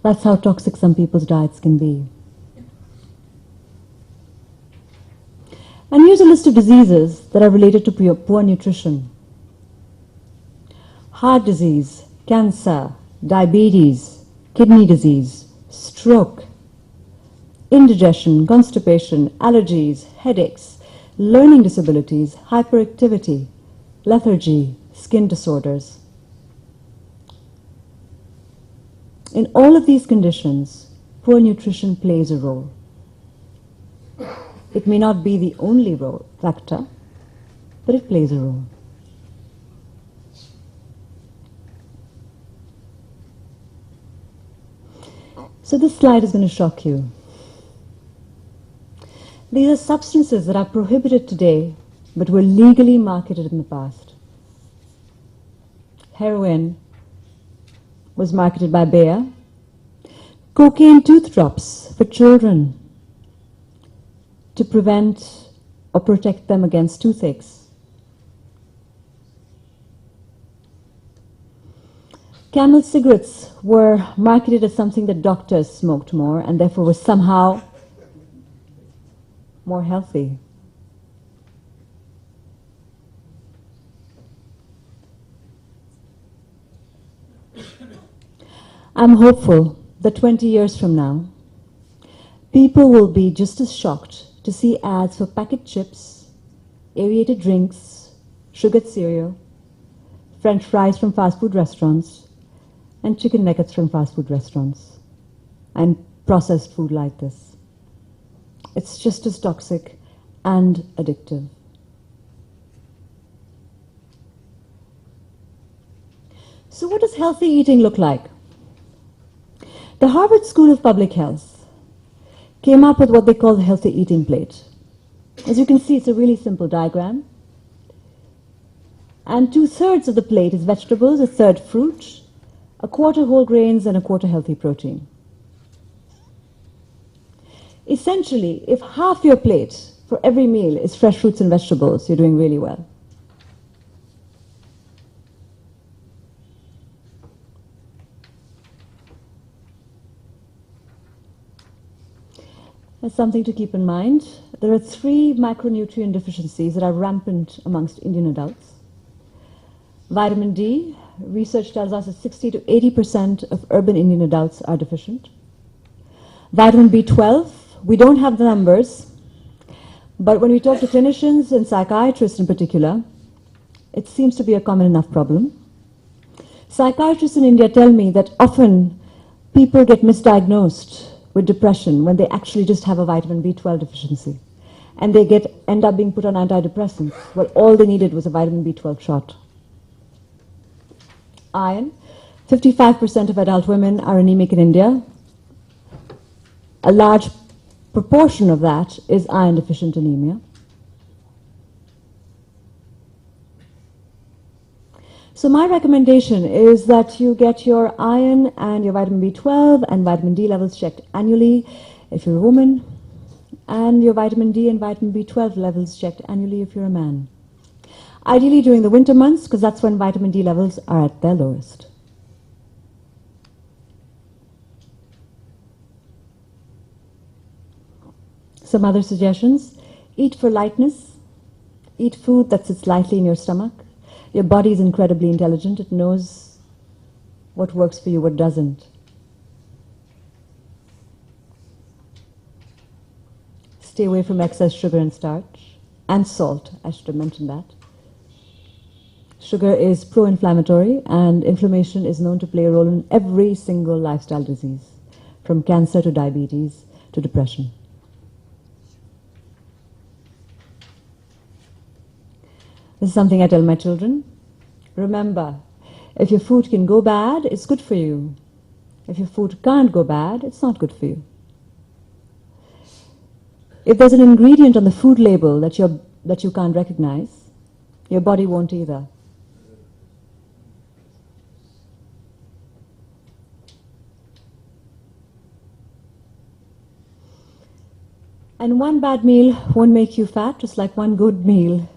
That's how toxic some people's diets can be. And here's a list of diseases that are related to poor nutrition. Heart disease, cancer, diabetes, kidney disease, stroke, indigestion, constipation, allergies, headaches, learning disabilities, hyperactivity, lethargy, skin disorders. In all of these conditions, poor nutrition plays a role. It may not be the only factor, but it plays a role. So this slide is going to shock you. These are substances that are prohibited today, but were legally marketed in the past. Heroin was marketed by Bayer. Cocaine tooth drops for children to prevent or protect them against toothaches. Camel cigarettes were marketed as something that doctors smoked more and therefore was somehow more healthy. I'm hopeful that 20 years from now, people will be just as shocked to see ads for packet chips, aerated drinks, sugared cereal, French fries from fast food restaurants, and chicken nuggets from fast food restaurants, and processed food like this. It's just as toxic and addictive. So what does healthy eating look like? The Harvard School of Public Health came up with what they call the healthy eating plate. As you can see, it's a really simple diagram. And 2/3 of the plate is vegetables, 1/3 fruit, 1/4 whole grains, and 1/4 healthy protein. Essentially, if half your plate for every meal is fresh fruits and vegetables, you're doing really well. That's something to keep in mind. There are 3 macronutrient deficiencies that are rampant amongst Indian adults. Vitamin D, research tells us that 60 to 80% of urban Indian adults are deficient. Vitamin B12, we don't have the numbers, but when we talk to clinicians and psychiatrists in particular, it seems to be a common enough problem. Psychiatrists in India tell me that often people get misdiagnosed with depression when they actually just have a vitamin B12 deficiency, and they end up being put on antidepressants. Well, all they needed was a vitamin B12 shot. Iron, 55% of adult women are anemic in India. A large proportion of that is iron deficient anemia. So my recommendation is that you get your iron and your vitamin B12 and vitamin D levels checked annually if you're a woman, and your vitamin D and vitamin B12 levels checked annually if you're a man. Ideally during the winter months, because that's when vitamin D levels are at their lowest. Some other suggestions: eat for lightness, eat food that sits lightly in your stomach. Your body is incredibly intelligent. It knows what works for you, what doesn't. Stay away from excess sugar and starch, and salt. I should have mentioned that. Sugar is pro-inflammatory, and inflammation is known to play a role in every single lifestyle disease, from cancer to diabetes to depression. This is something I tell my children. Remember, if your food can go bad, it's good for you. If your food can't go bad, it's not good for you. If there's an ingredient on the food label that you can't recognize, your body won't either. And one bad meal won't make you fat, just like one good meal